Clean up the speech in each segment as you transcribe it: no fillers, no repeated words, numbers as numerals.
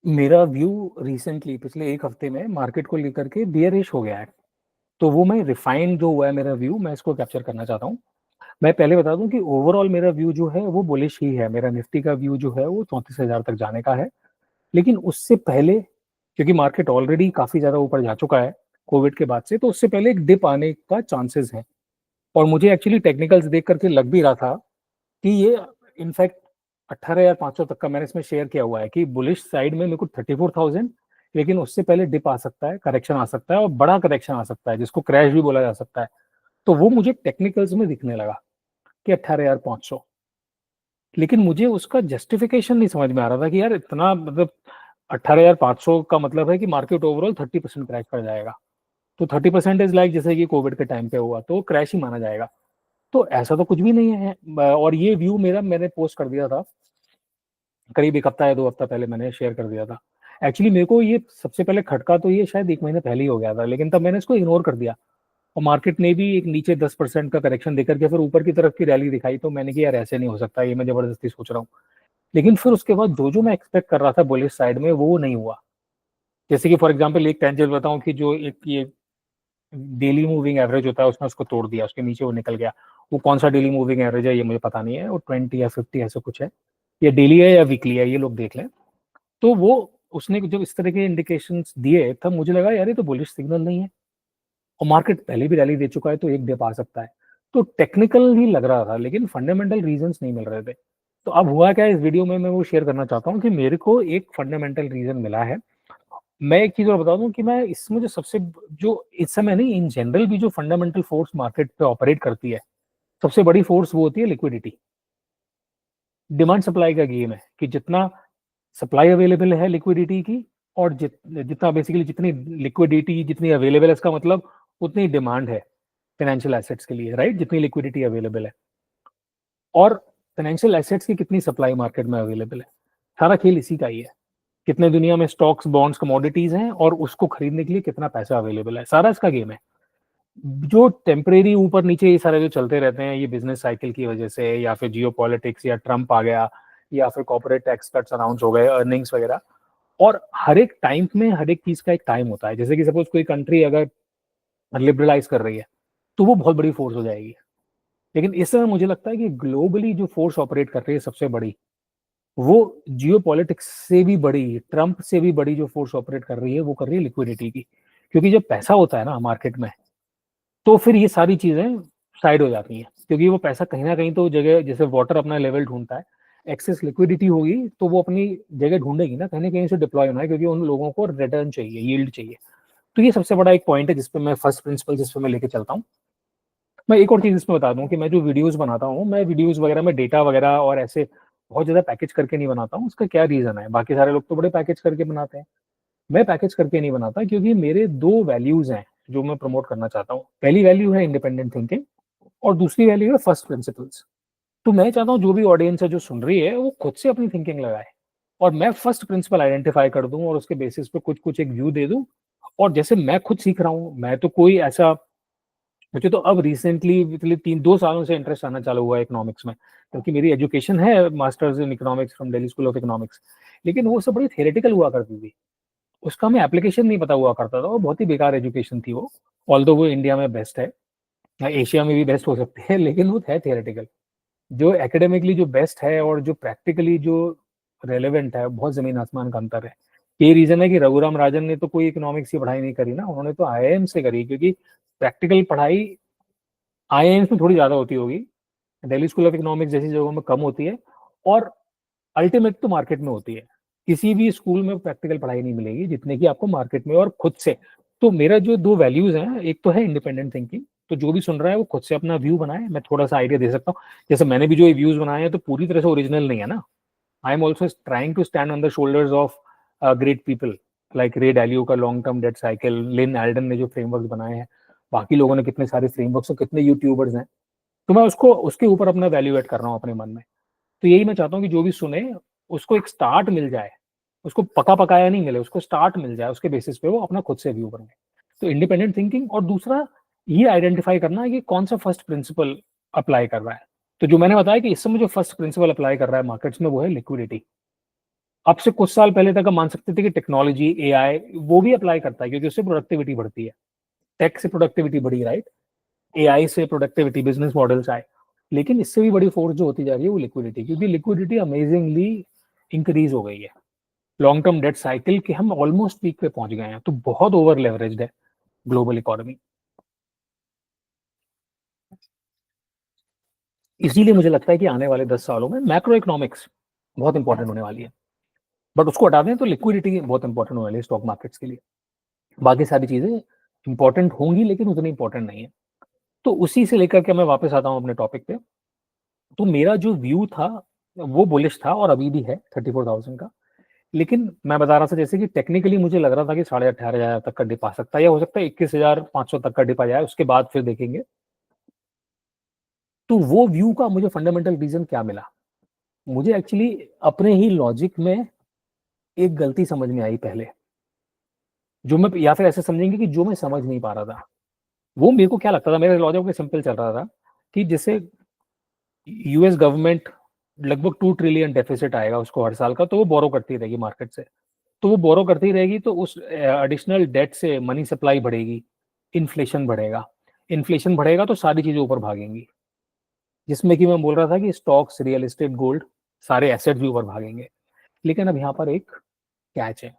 मेरा view recently पिछले 1 हफ्ते में मार्केट को लेकर के बियरिश हो गया है। तो वो मैं रिफाइन जो हुआ है मेरा व्यू, मैं इसको कैप्चर करना चाहता हूँ। मैं पहले बता दूँ कि ओवरऑल मेरा व्यू जो है वो बुलिश ही है। मेरा निफ्टी का व्यू जो है वो 34,000 तक जाने का है। लेकिन उससे पहले, क्योंकि मार्केट ऑलरेडी काफ़ी ज़्यादा ऊपर जा चुका है कोविड के बाद से, तो उससे पहले एक डिप आने का चांसेस है। और मुझे एक्चुअली टेक्निकल्स देख करके लग भी रहा था कि ये इनफैक्ट 18,500 तक का मैंने इसमें शेयर किया हुआ है कि बुलिश साइड में मेरे को 34,000, लेकिन उससे पहले डिप आ सकता है, करेक्शन आ सकता है और बड़ा करेक्शन आ सकता है जिसको क्रैश भी बोला जा सकता है। तो वो मुझे टेक्निकल्स में दिखने लगा कि 18,500। लेकिन मुझे उसका जस्टिफिकेशन नहीं समझ में आ रहा था कि यार इतना, मतलब 18,500 का मतलब है कि मार्केट ओवरऑल 30% क्रैश कर जाएगा। तो 30% इज लाइक जैसे कि कोविड के टाइम पे हुआ तो क्रैश ही माना जाएगा। तो ऐसा तो कुछ भी नहीं है। और ये व्यू मेरा मैंने पोस्ट कर दिया था करीब 1 हफ्ता या 2 हफ्ता पहले, मैंने शेयर कर दिया था। एक्चुअली मेरे को ये सबसे पहले खटका तो ये शायद 1 महीने पहले ही हो गया था, लेकिन तब मैंने इसको इग्नोर कर दिया। और मार्केट ने भी एक नीचे 10% का करेक्शन देकर के फिर ऊपर की तरफ की रैली दिखाई, तो मैंने कि यार ऐसे नहीं हो सकता, ये मैं जबरदस्ती सोच रहा हूँ। लेकिन फिर उसके बाद जो जो मैं एक्सपेक्ट कर रहा था बुलिश साइड में वो नहीं हुआ। जैसे कि फॉर एग्जाम्पल एक टेंजेंट बताऊं कि जो एक ये डेली मूविंग एवरेज होता है उसने उसको तोड़ दिया, उसके नीचे वो निकल गया। वो कौन सा डेली मूविंग एवरेज है ये मुझे पता नहीं है, वो 20 या 50 ऐसा कुछ है। ये डेली है या वीकली है ये लोग देख लें। तो वो उसने जब इस तरह के इंडिकेशंस दिए तब मुझे लगा यार ये तो बुलिश सिग्नल नहीं है। और मार्केट पहले भी रैली दे चुका है तो एक डिप आ सकता है। तो टेक्निकल ही लग रहा था लेकिन फंडामेंटल रीजंस नहीं मिल रहे थे। तो अब हुआ क्या, इस वीडियो में मैं वो शेयर करना चाहता हूँ कि मेरे को एक फंडामेंटल रीजन मिला है। मैं एक चीज और बता दूं कि मैं इसमें जो सबसे, जो इस समय नहीं इन जनरल भी जो फंडामेंटल फोर्स मार्केट पे ऑपरेट करती है, सबसे बड़ी फोर्स वो होती है लिक्विडिटी। डिमांड सप्लाई का गेम है कि जितना सप्लाई अवेलेबल है लिक्विडिटी की, और जितना बेसिकली जितनी लिक्विडिटी जितनी अवेलेबल है, इसका मतलब उतनी डिमांड है फाइनेंशियल एसेट्स के लिए, राइट? जितनी लिक्विडिटी अवेलेबल है और फाइनेंशियल एसेट्स की कितनी सप्लाई मार्केट में अवेलेबल है, सारा खेल इसी का ही है। कितने दुनिया में स्टॉक्स, बॉन्ड्स, कमोडिटीज हैं और उसको खरीदने के लिए कितना पैसा अवेलेबल है, सारा इसका गेम है। जो टेम्परेरी ऊपर नीचे ये सारे जो चलते रहते हैं, ये बिजनेस साइकिल की वजह से या फिर जियो पॉलिटिक्स या ट्रम्प आ गया या फिर कॉर्पोरेट टैक्स कट्स अनाउंस हो गए, अर्निंग्स वगैरह। और हर एक टाइम में हर एक चीज का एक टाइम होता है। जैसे कि सपोज कोई कंट्री अगर लिबरलाइज कर रही है तो वो बहुत बड़ी फोर्स हो जाएगी। लेकिन इस समय मुझे लगता है कि ग्लोबली जो फोर्स ऑपरेट कर रही है सबसे बड़ी, वो जियो पॉलिटिक्स से भी बड़ी, ट्रम्प से भी बड़ी जो फोर्स ऑपरेट कर रही है वो कर रही है लिक्विडिटी की। क्योंकि जब पैसा होता है ना मार्केट में, तो फिर ये सारी चीजें साइड हो जाती हैं, क्योंकि वो पैसा कहीं ना कहीं तो जगह, जैसे वाटर अपना लेवल ढूंढता है, एक्सेस लिक्विडिटी होगी तो वो अपनी जगह ढूंढेगी ना कहीं से डिप्लॉय होना है, क्योंकि उन लोगों को रिटर्न चाहिए, यील्ड चाहिए। तो ये सबसे बड़ा एक पॉइंट है जिसपे मैं फर्स्ट प्रिंसिपल जिसपे मैं लेके चलता हूँ। मैं एक और चीज इसमें बता दूं कि मैं जो वीडियोस बनाता हूँ, मैं वीडियोस वगैरह में डेटा वगैरह और ऐसे बहुत ज्यादा पैकेज करके नहीं बनाता हूँ। उसका क्या रीजन है, बाकी सारे लोग तो बड़े पैकेज करके बनाते हैं, मैं पैकेज करके नहीं बनाता क्योंकि मेरे दो वैल्यूज हैं जो मैं प्रमोट करना चाहता हूँ। पहली वैल्यू है इंडिपेंडेंट थिंकिंग और दूसरी वैल्यू है फर्स्ट प्रिंसिपल्स। तो मैं चाहता हूँ जो भी ऑडियंस है जो सुन रही है वो खुद से अपनी थिंकिंग लगाए और मैं फर्स्ट प्रिंसिपल आइडेंटिफाई कर दूं और उसके बेसिस पे कुछ कुछ एक व्यू दे दूं। और जैसे मैं खुद सीख रहा हूँ, मैं तो कोई ऐसा, मुझे तो अब रिसेंटली पिछले 3-2 सालों से इंटरेस्ट आना चालू हुआ है इकोनॉमिक्स में, क्योंकि मेरी एजुकेशन है masters in economics from Delhi school of economics. लेकिन वो सब बड़ी थियोरेटिकल हुआ करती थी, उसका हमें एप्लीकेशन नहीं पता हुआ करता था, वो बहुत ही बेकार एजुकेशन थी वो। ऑल्दो वो इंडिया में बेस्ट है, एशिया में भी बेस्ट हो सकती है, लेकिन वो है थियोरेटिकल। जो एकेडमिकली जो बेस्ट है और जो प्रैक्टिकली जो रेलेवेंट है, बहुत जमीन आसमान का अंतर है। ये रीजन है कि रघुराम राजन ने तो कोई इकोनॉमिक्स की पढ़ाई नहीं करी ना, उन्होंने तो आईआईएम से करी, क्योंकि प्रैक्टिकल पढ़ाई आईआईएम में थोड़ी ज्यादा होती होगी, दिल्ली स्कूल ऑफ इकोनॉमिक्स जैसी जगहों में कम होती है। और अल्टीमेट तो मार्केट में होती है, किसी भी स्कूल में प्रैक्टिकल पढ़ाई नहीं मिलेगी जितने की आपको मार्केट में और खुद से। तो मेरा जो दो वैल्यूज हैं, एक तो है इंडिपेंडेंट थिंकिंग, तो जो भी सुन रहा है वो खुद से अपना व्यू बनाए, मैं थोड़ा सा आइडिया दे सकता हूँ। जैसे मैंने भी जो व्यूज बनाए हैं तो पूरी तरह से ओरिजिनल नहीं है ना। I am also trying to stand on the shoulders of great people like Ray Dalio का long term debt cycle, Lyn Alden ने जो फ्रेमवर्क बनाए हैं, बाकी लोगों ने कितने सारे फ्रेमवर्क्स और कितने यूट्यूबर्स हैं। तो मैं उसको उसके ऊपर अपना वैल्यूएट कर रहा हूँ अपने मन में। तो यही मैं चाहता हूँ कि जो भी सुने उसको एक स्टार्ट मिल जाए, उसको पका पकाया नहीं मिले, उसको स्टार्ट मिल जाए, उसके बेसिस पे वो अपना खुद से व्यू बनाए। तो इंडिपेंडेंट थिंकिंग और दूसरा ये आइडेंटिफाई करना है कि कौन सा फर्स्ट प्रिंसिपल अप्लाई कर रहा है। तो जो मैंने बताया कि इस समय जो फर्स्ट प्रिंसिपल अप्लाई कर रहा है मार्केट्स में वो है लिक्विडिटी। अब से कुछ साल पहले तक हम मान सकते थे कि टेक्नोलॉजी, एआई वो भी अप्लाई करता है क्योंकि उससे प्रोडक्टिविटी बढ़ती है। टेक से प्रोडक्टिविटी बढ़ी, राइट? एआई से प्रोडक्टिविटी, बिजनेस मॉडल्स आए। लेकिन इससे भी बड़ी फोर्स जो होती जा रही है वो लिक्विडिटी, क्योंकि लिक्विडिटी अमेजिंगली इंक्रीज हो गई है। लॉन्ग टर्म डेट साइकिल के हम ऑलमोस्ट पीक पे पहुंच गए हैं, तो बहुत ओवर लेवरेज्ड है ग्लोबल इकोनॉमी। इसीलिए मुझे लगता है कि आने वाले 10 सालों में मैक्रो इकोनॉमिक्स बहुत इंपॉर्टेंट होने वाली है। बट उसको हटा दें तो लिक्विडिटी बहुत इंपॉर्टेंट होने वाली है स्टॉक मार्केट्स के लिए। बाकी सारी चीजें इंपॉर्टेंट होंगी लेकिन उतनी इंपॉर्टेंट नहीं है। तो उसी से लेकर के मैं वापस आता हूँ अपने टॉपिक पे। तो मेरा जो व्यू था वो बुलिश था और अभी भी है 34,000 का। लेकिन मैं बता रहा था जैसे कि टेक्निकली मुझे लग रहा था कि 18,500 तक का डिप आ सकता है, या हो सकता है 21,500 तक का डिप आ जाए, उसके बाद फिर देखेंगे। तो वो व्यू का मुझे फंडामेंटल रीजन क्या मिला? मुझे एक्चुअली अपने ही लॉजिक में एक गलती समझ में आई पहले, जो मैं, या फिर ऐसे समझेंगे कि जो मैं समझ नहीं पा रहा था। वो मेरे को क्या लगता था, मेरा लॉजिक में सिंपल चल रहा था कि जैसे यूएस गवर्नमेंट लगभग 2 ट्रिलियन डेफिसिट आएगा उसको हर साल का, तो वो बोरो करती रहेगी मार्केट से। तो वो बोरो करती रहेगी तो उस एडिशनल डेट से मनी सप्लाई बढ़ेगी, इन्फ्लेशन बढ़ेगा। इन्फ्लेशन बढ़ेगा तो सारी चीजें ऊपर भागेंगी, जिसमें कि मैं बोल रहा था कि स्टॉक्स, रियल एस्टेट, गोल्ड, सारे एसेट्स भी ऊपर भागेंगे। लेकिन अब यहाँ पर एक कैच है।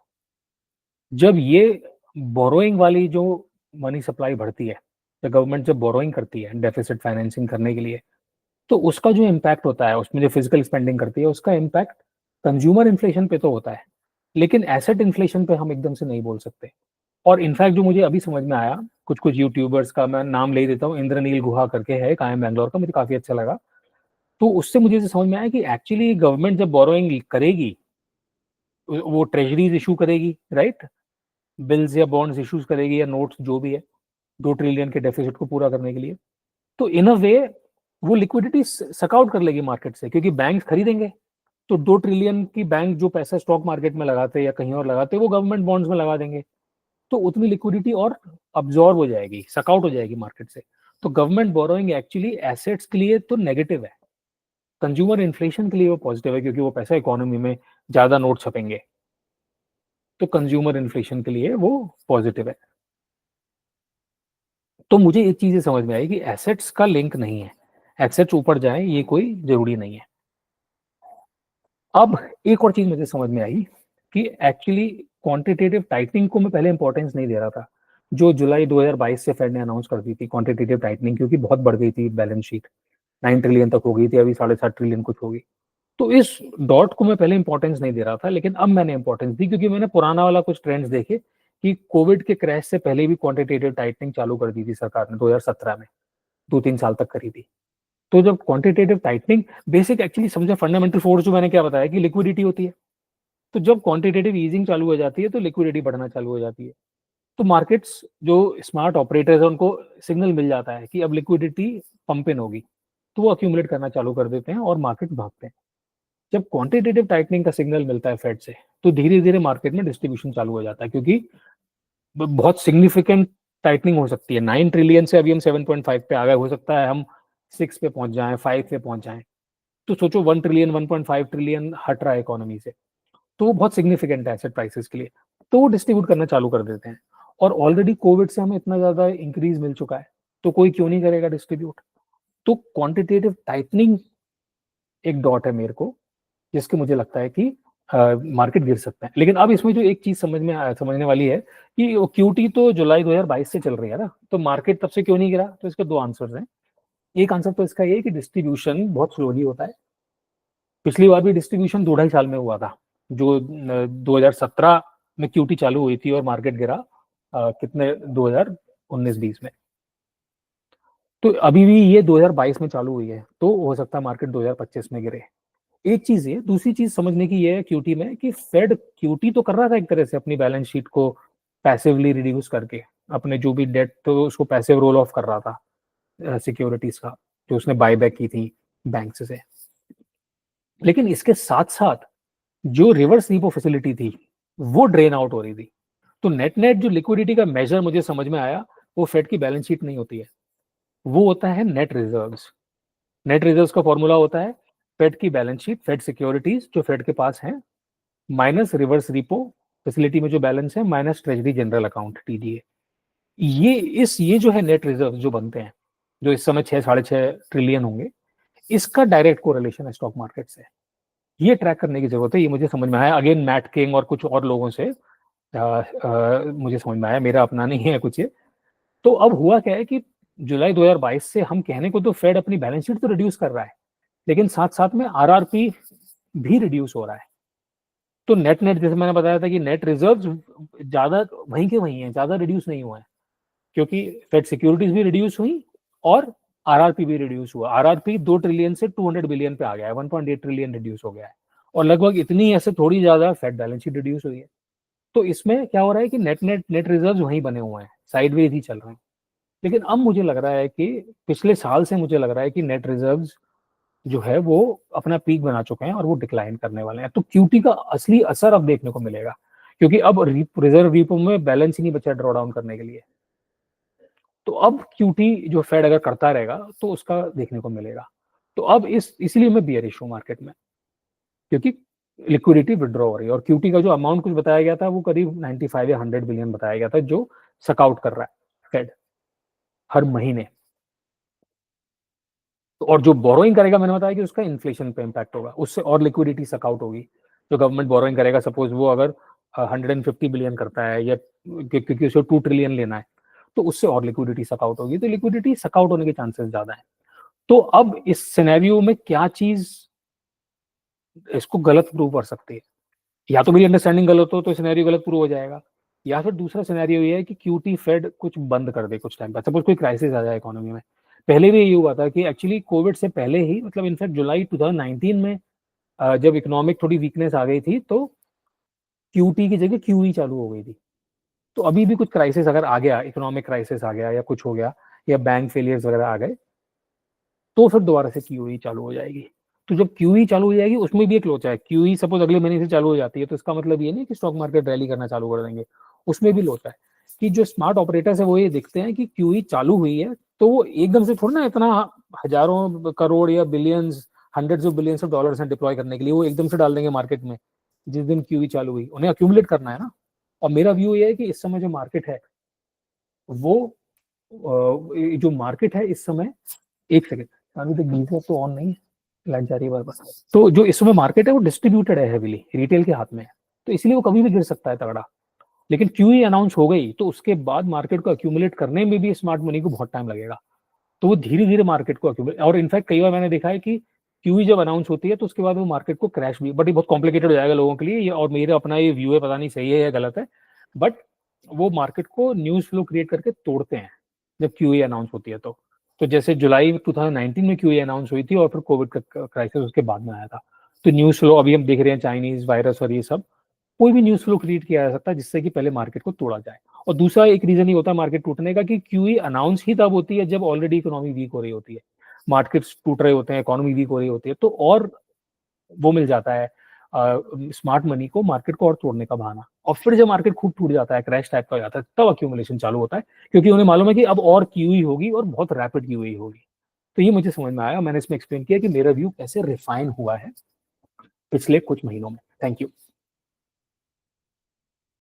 जब ये बोरोइंग वाली जो मनी सप्लाई बढ़ती है, तो गवर्नमेंट जब बोरोइंग करती है डेफिसिट फाइनेंसिंग करने के लिए, तो उसका जो इम्पैक्ट होता है, उसमें जो फिजिकल स्पेंडिंग करती है, उसका इम्पैक्ट कंज्यूमर इन्फ्लेशन पे तो होता है, लेकिन एसेट इन्फ्लेशन पे हम एकदम से नहीं बोल सकते। और इनफैक्ट जो मुझे अभी समझ में आया, कुछ कुछ यूट्यूबर्स का मैं नाम ले देता हूँ, इंद्रनील गुहा करके है, कायम बैंगलोर का, मुझे काफी अच्छा लगा। तो उससे मुझे समझ में आया कि एक्चुअली गवर्नमेंट जब बोरोइंग करेगी, वो ट्रेजरीज इशू करेगी, राइट? बिल्स या बॉन्ड्स इशूज करेगी या नोट्स, जो भी है, 2 ट्रिलियन के डेफिसिट को पूरा करने के लिए। तो इन अ वे वो लिक्विडिटी सकआउट कर लेगी मार्केट से, क्योंकि बैंक खरीदेंगे। तो 2 ट्रिलियन की बैंक जो पैसा स्टॉक मार्केट में लगाते या कहीं और लगाते, वो गवर्नमेंट बॉन्ड्स में लगा देंगे। तो उतनी लिक्विडिटी और अब्जॉर्ब हो जाएगी, सकआउट हो जाएगी मार्केट से। तो गवर्नमेंट बोरोइंग एक्चुअली एसेट्स के लिए तो नेगेटिव है, कंज्यूमर इन्फ्लेशन के लिए वो पॉजिटिव है, क्योंकि वो पैसा इकोनॉमी में ज्यादा नोट छपेंगे, तो कंज्यूमर इन्फ्लेशन के लिए वो पॉजिटिव है। तो मुझे एक चीज समझ में आई कि एसेट्स का लिंक नहीं है, एसेट्स ऊपर जाए ये कोई जरूरी नहीं है। अब एक और चीज मुझे समझ में आई कि एक्चुअली क्वांटिटेटिव टाइटनिंग को मैं पहले इंपॉर्टेंस नहीं दे रहा था, जो जुलाई 2022 से फेड ने अनाउंस कर दी थी क्वांटिटेटिव टाइटनिंग, क्योंकि बहुत बढ़ गई थी बैलेंस शीट, 9 ट्रिलियन तक हो गई थी, अभी 7.5 ट्रिलियन कुछ होगी। तो इस डॉट को मैं पहले इंपॉर्टेंस नहीं दे रहा था, लेकिन अब मैंने इंपॉर्टेंस दी, क्योंकि मैंने पुराना वाला कुछ ट्रेंड्स देखे कि कोविड के क्रैश से पहले भी क्वांटिटेटिव टाइटनिंग चालू कर दी थी सरकार ने 2017 में, 2-3 साल तक करी थी। तो जब क्वांटिटेटिव टाइटनिंग, बेसिक एक्चुअली समझे फंडामेंटल फोर्स जो मैंने क्या बताया कि लिक्विडिटी होती है, तो जब क्वांटिटेटिव ईजिंग चालू हो जाती है तो लिक्विडिटी बढ़ना चालू हो जाती है। तो मार्केट्स जो स्मार्ट ऑपरेटर्स है उनको सिग्नल मिल जाता है कि अब लिक्विडिटी पंप इन होगी, तो वो अक्यूमुलेट करना चालू कर देते हैं और मार्केट भागते हैं। जब क्वांटिटेटिव टाइटनिंग का सिग्नल मिलता है फेड से, तो धीरे धीरे मार्केट में डिस्ट्रीब्यूशन चालू हो जाता है, क्योंकि बहुत सिग्निफिकेंट टाइटनिंग हो सकती है। 9 ट्रिलियन से अभी हम 7.5 पे आ गए, हो सकता है हम 6 पे पहुंच जाएं, 5 पे पहुंच जाएं। तो सोचो 1 ट्रिलियन, 1.5 ट्रिलियन हट रहा है इकोनॉमी से, तो वो बहुत सिग्निफिकेंट है एसेट प्राइसेस के लिए। तो वो डिस्ट्रीब्यूट करना चालू कर देते हैं। और ऑलरेडी कोविड से हमें इतना ज्यादा इंक्रीज मिल चुका है, तो कोई क्यों नहीं करेगा डिस्ट्रीब्यूट? तो क्वांटिटेटिव टाइटनिंग एक डॉट है मेरे को, जिसके मुझे लगता है कि मार्केट गिर सकता है। लेकिन अब इसमें जो एक चीज समझने वाली है कि क्यूटी तो जुलाई 2022 से चल रही है ना, तो मार्केट तब से क्यों नहीं गिरा? तो इसके दो आंसर हैं। एक आंसर तो इसका ये है कि डिस्ट्रीब्यूशन बहुत स्लोली होता है। पिछली बार भी डिस्ट्रीब्यूशन 2-2.5 साल में हुआ था, जो 2017 में क्यूटी चालू हुई थी और मार्केट गिरा कितने, 2019-20 में। तो अभी भी ये 2022 में चालू हुई है, तो हो सकता है मार्केट 2025 में गिरे। एक चीज ये, दूसरी चीज समझने की ये है क्यूटी में कि फेड क्यूटी तो कर रहा था एक तरह से अपनी बैलेंस शीट को पैसिवली रिड्यूस करके, अपने जो भी डेट तो उसको पैसिव रोल ऑफ कर रहा था सिक्योरिटीज का, जो उसने बायबैक की थी बैंक से। लेकिन इसके साथ साथ जो रिवर्स रीपो फैसिलिटी थी वो ड्रेन आउट हो रही थी। तो नेट नेट जो लिक्विडिटी का मेजर मुझे समझ में आया, वो फेड की बैलेंस शीट नहीं होती है, वो होता है नेट रिजर्व्स। नेट रिजर्व्स का फॉर्मूला होता है फेड की बैलेंस शीट, फेड सिक्योरिटीज जो फेड के पास हैं, माइनस रिवर्स रिपो फैसिलिटी में जो बैलेंस है minus treasury general account TDA। ये जो है नेट रिजर्व जो बनते हैं, जो इस समय 6-6.5 ट्रिलियन होंगे, इसका डायरेक्ट कोरिलेशन है स्टॉक मार्केट से। ये ट्रैक करने की जरूरत है। ये मुझे समझ में आया अगेन मैट किंग और कुछ और लोगों से मुझे समझ में आया, मेरा अपना नहीं है कुछ ये। तो अब हुआ क्या है कि जुलाई 2022 से हम कहने को तो फेड अपनी बैलेंस शीट तो रिड्यूस कर रहा है, लेकिन साथ साथ में RRP भी रिड्यूस हो रहा है। तो नेट नेट जैसे मैंने बताया था कि नेट रिजर्व ज्यादा वहीं के वहीं है, ज्यादा रिड्यूस नहीं हुआ है, क्योंकि फेड सिक्योरिटीज भी रिड्यूस हुई और RRP भी रिड्यूस हुआ। RRP 2 ट्रिलियन से 200 बिलियन पे आ गया है, 1.8 ट्रिलियन रिड्यूस हो गया है, और लगभग इतनी ऐसे थोड़ी ज्यादा फेड बैलेंस शीट रिड्यूस हुई है। तो इसमें क्या हो रहा है कि नेट रिजर्व वहीं बने हुए हैं, साइडवेज ही चल रहे हैं। लेकिन अब मुझे लग रहा है कि पिछले साल से मुझे लग रहा है कि नेट रिजर्व जो है वो अपना पीक बना चुके हैं और वो डिक्लाइन करने वाले हैं। तो QT का असली असर अब देखने को मिलेगा, क्योंकि अब रिजर्व रिपो में बैलेंस ही नहीं बचा ड्रॉ डाउन करने के लिए। तो अब QT जो फेड अगर करता रहेगा तो उसका देखने को मिलेगा। तो अब इसलिए मैं बियरिश हूं मार्केट में, क्योंकि लिक्विडिटी विड्रॉ हो रही है। और QT का जो अमाउंट कुछ बताया गया था वो करीब 95 या 100 बिलियन बताया गया था, जो सकआउट कर रहा है फेड हर महीने। और जो बोरोइंग करेगा, मैंने बताया कि उसका इन्फ्लेशन पे इम्पैक्ट होगा, उससे और लिक्विडिटी सकआउट होगी। जो गवर्नमेंट बोरोइंग करेगा, सपोज वो अगर 150 बिलियन करता है या क्योंकि उसे 2 ट्रिलियन लेना है, तो उससे और लिक्विडिटी सकआउट होगी। तो लिक्विडिटी सकआउट होने के चांसेस ज्यादा है। तो अब इस सिनेरियो में क्या चीज इसको गलत प्रूव कर सकती है? या तो मेरी अंडरस्टैंडिंग गलत हो तो सिनेरियो गलत प्रूव हो जाएगा, या फिर दूसरा सिनेरियो ये है कि QT फेड कुछ बंद कर दे कुछ टाइम बाद, सपोज कोई क्राइसिस आ जाए इकोनॉमी में। पहले भी ये हुआ था कि एक्चुअली कोविड से पहले ही, मतलब इनफैक्ट जुलाई 2019 में जब इकोनॉमिक थोड़ी वीकनेस आ गई थी, तो QT की जगह QE चालू हो गई थी। तो अभी भी कुछ क्राइसिस अगर आ गया, इकोनॉमिक क्राइसिस आ गया या कुछ हो गया, या बैंक फेलियर्स वगैरह आ गए, तो फिर दोबारा से QE चालू हो जाएगी। तो जब QE चालू हो जाएगी, उसमें भी एक लोचा है। QE सपोज अगले महीने से चालू हो जाती है, तो इसका मतलब ये नहीं कि स्टॉक मार्केट रैली करना चालू कर देंगे। उसमें भी लोचा है कि जो स्मार्ट ऑपरेटर्स है वो ये देखते हैं कि QE चालू हुई है, तो वो एकदम से थोड़ा ना इतना हजारों करोड़ या billions, hundreds of billions of dollars हैं डिप्लॉय करने के लिए, वो एकदम से डाल देंगे मार्केट में जिस दिन QE चालू हुई। उन्हें अक्यूमुलेट करना है ना। और मेरा व्यू ये है कि इस समय जो मार्केट है वो जो मार्केट है इस समय, एक सेकेंड, अभी तक गीजर तो ऑन नहीं है, लाइट जा रही है बार बार। तो जो इस समय मार्केट है वो डिस्ट्रीब्यूटेड है हेवीली, रिटेल के हाथ में है, तो इसलिए वो कभी भी गिर सकता है तगड़ा। लेकिन QE अनाउंस हो गई तो उसके बाद मार्केट को अक्यूमुलेट करने में भी स्मार्ट मनी को बहुत टाइम लगेगा। तो वो धीरे धीरे मार्केट को अक्यूमुलेट, और इनफैक्ट कई बार मैंने देखा है कि QE जब अनाउंस होती है तो उसके बाद वो मार्केट को क्रैश भी, बट ये बहुत कॉम्प्लिकेटेड हो जाएगा लोगों के लिए, और मेरा अपना ये व्यू है, पता नहीं सही है या गलत है, बट वो मार्केट को न्यूज फ्लो क्रिएट करके तोड़ते हैं जब QE अनाउंस होती है। तो जैसे जुलाई 2019 में QE अनाउंस हुई थी और फिर कोविड का क्राइसिस उसके बाद में आया था। तो न्यूज फ्लो अभी हम देख रहे हैं, चाइनीज वायरस और ये सब, कोई भी न्यूज फ्लो क्रिएट किया जा सकता है जिससे कि पहले मार्केट को तोड़ा जाए। और दूसरा एक रीजन ही होता है मार्केट टूटने का कि QE अनाउंस ही तब होती है जब ऑलरेडी इकोनॉमी वीक हो रही होती है, मार्केट्स टूट रहे होते हैं, इकोनॉमी वीक हो रही होती है, तो और वो मिल जाता है स्मार्ट मनी को, मार्केट को और तोड़ने का बहाना। और फिर जब मार्केट खूब टूट जाता है, क्रैश टाइप का हो जाता है, तब अक्यूमुलेशन चालू होता है, क्योंकि उन्हें मालूम है कि अब और QE होगी और बहुत रैपिड QE होगी। तो ये मुझे समझ में आया, मैंने इसमें एक्सप्लेन किया कि मेरा व्यू कैसे रिफाइन हुआ है पिछले कुछ महीनों में। Thank you.